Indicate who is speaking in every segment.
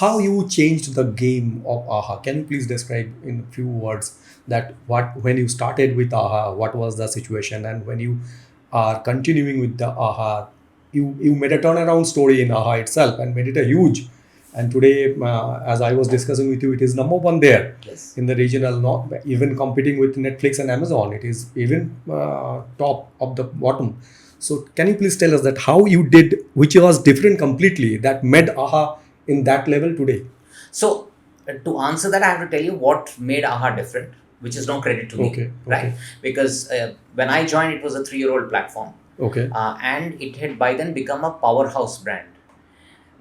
Speaker 1: how you changed the game of AHA. Can you please describe in a few words that when you started with AHA, what was the situation, and when you are continuing with the AHA, you made a turnaround story in AHA itself and made it a huge. And today, as I was discussing with you, it is number one there
Speaker 2: Yes.
Speaker 1: in the regional, not even competing with Netflix and Amazon. It is even top of the bottom. So can you please tell us that how you did, which was different completely, that made AHA in that level today?
Speaker 2: So to answer that, I have to tell you what made AHA different, which is no credit to me, right? Because when I joined, it was a 3-year-old platform.
Speaker 1: Okay.
Speaker 2: And it had by then become a powerhouse brand.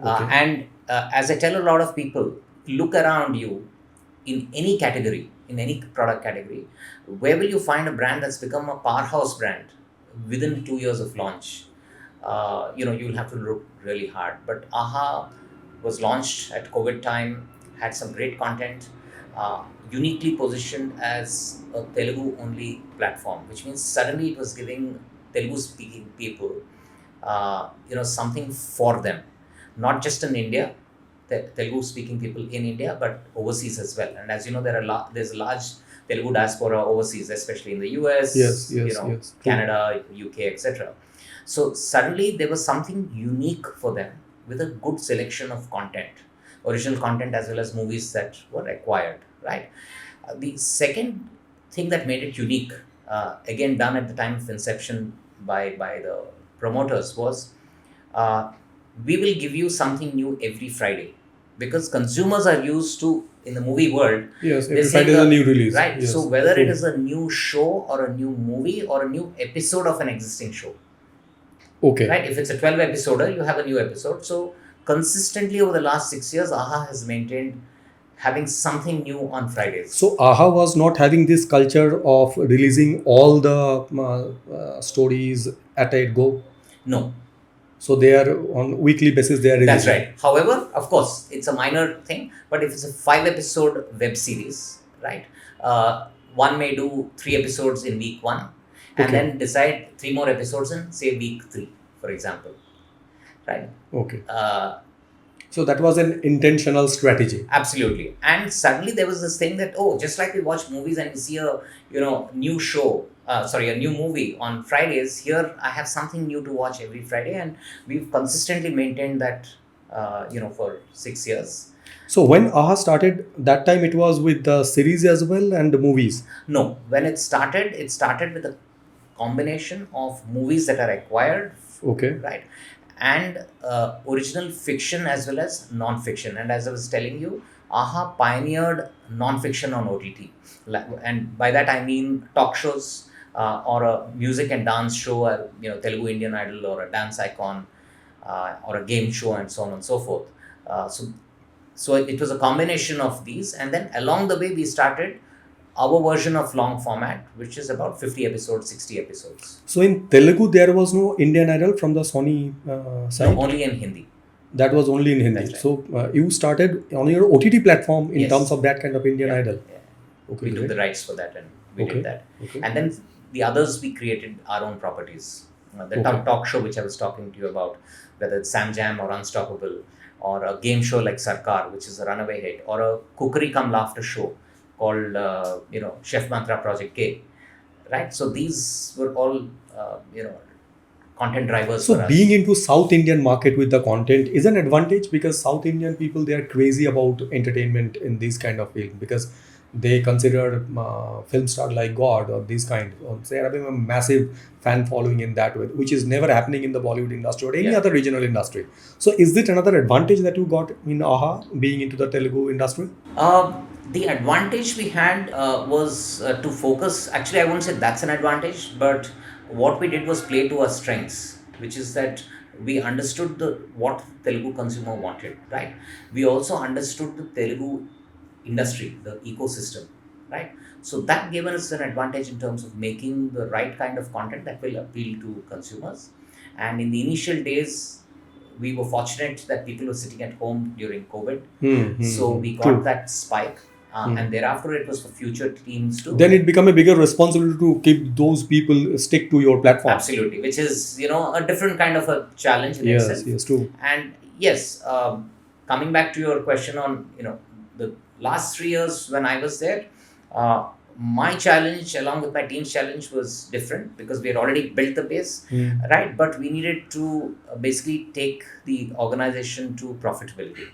Speaker 2: And as I tell a lot of people, look around you in any category, in any product category, where will you find a brand that's become a powerhouse brand within 2 years of launch? You'll have to look really hard. But AHA was launched at COVID time, had some great content, uniquely positioned as a Telugu-only platform, which means suddenly it was giving Telugu-speaking people, something for them, not just in India, Telugu-speaking people in India, but overseas as well. And as you know, there's a large Telugu diaspora overseas, especially in the US,
Speaker 1: Yes.
Speaker 2: Canada, UK, etc. So suddenly there was something unique for them with a good selection of content, original content as well as movies that were acquired, right? The second thing that made it unique, again done at the time of inception by the promoters, was we will give you something new every Friday, because consumers are used to, in the movie world,
Speaker 1: yes, every Friday is a new release,
Speaker 2: right?
Speaker 1: Yes,
Speaker 2: so whether
Speaker 1: true.
Speaker 2: it is a new show or a new movie or a new episode of an existing show,
Speaker 1: Okay.
Speaker 2: right? If it's a 12 episoder, you have a new episode. So consistently over the last 6 years, AHA has maintained having something new on Fridays.
Speaker 1: So AHA was not having this culture of releasing all the stories at a go.
Speaker 2: No.
Speaker 1: So they are on weekly basis. They are releasing.
Speaker 2: That's right. However, of course, it's a minor thing. But if it's a 5-episode web series, right? One may do 3 episodes in week 1, and then decide 3 more episodes in, say, week 3, for example, right?
Speaker 1: Okay. So that was an intentional strategy.
Speaker 2: Absolutely. And suddenly there was this thing that, just like we watch movies and we see a new show, a new movie on Fridays, here I have something new to watch every Friday, and we've consistently maintained that for 6 years.
Speaker 1: So when AHA started, that time it was with the series as well and the movies?
Speaker 2: No, when it started with a combination of movies that are acquired,
Speaker 1: okay,
Speaker 2: right, and original fiction as well as non-fiction. And as I was telling you, AHA pioneered non-fiction on OTT. And by that I mean talk shows, or a music and dance show, Telugu Indian Idol, or a dance icon, or a game show, and so on and so forth. So it was a combination of these. And then along the way we started our version of long format, which is about 50 episodes, 60 episodes.
Speaker 1: So in Telugu, there was no Indian Idol from the Sony side?
Speaker 2: No, only in Hindi.
Speaker 1: That was only in Hindi. Right. So you started on your OTT platform in terms of that kind of Indian Idol?
Speaker 2: Yeah.
Speaker 1: Okay,
Speaker 2: we took the rights for that, and we did that. Okay. And then the others, we created our own properties. The talk show which I was talking to you about, whether it's Sam Jam or Unstoppable, or a game show like Sarkar, which is a runaway hit, or a cookery cum laughter show called Chef Mantra Project K, right? So these were all content drivers for us.
Speaker 1: So being into South Indian market with the content is an advantage, because South Indian people, they are crazy about entertainment in this kind of field, because they consider film star like God, or this kind. They are having a massive fan following in that way, which is never happening in the Bollywood industry or any other regional industry. So is it another advantage that you got in AHA being into the Telugu industry?
Speaker 2: The advantage we had was to focus. Actually, I won't say that's an advantage, but what we did was play to our strengths, which is that we understood what Telugu consumer wanted, right? We also understood the Telugu industry, the ecosystem, right? So that gave us an advantage in terms of making the right kind of content that will appeal to consumers. And in the initial days, we were fortunate that people were sitting at home during COVID. So we got that spike. And thereafter it was for future teams to...
Speaker 1: Then it became a bigger responsibility to keep those people stick to your platform.
Speaker 2: Absolutely, which is, a different kind of a challenge in itself.
Speaker 1: Yes, true.
Speaker 2: And yes, coming back to your question on, the last 3 years when I was there, uh, my challenge along with my team's challenge was different because we had already built the base, right? But we needed to basically take the organization to profitability.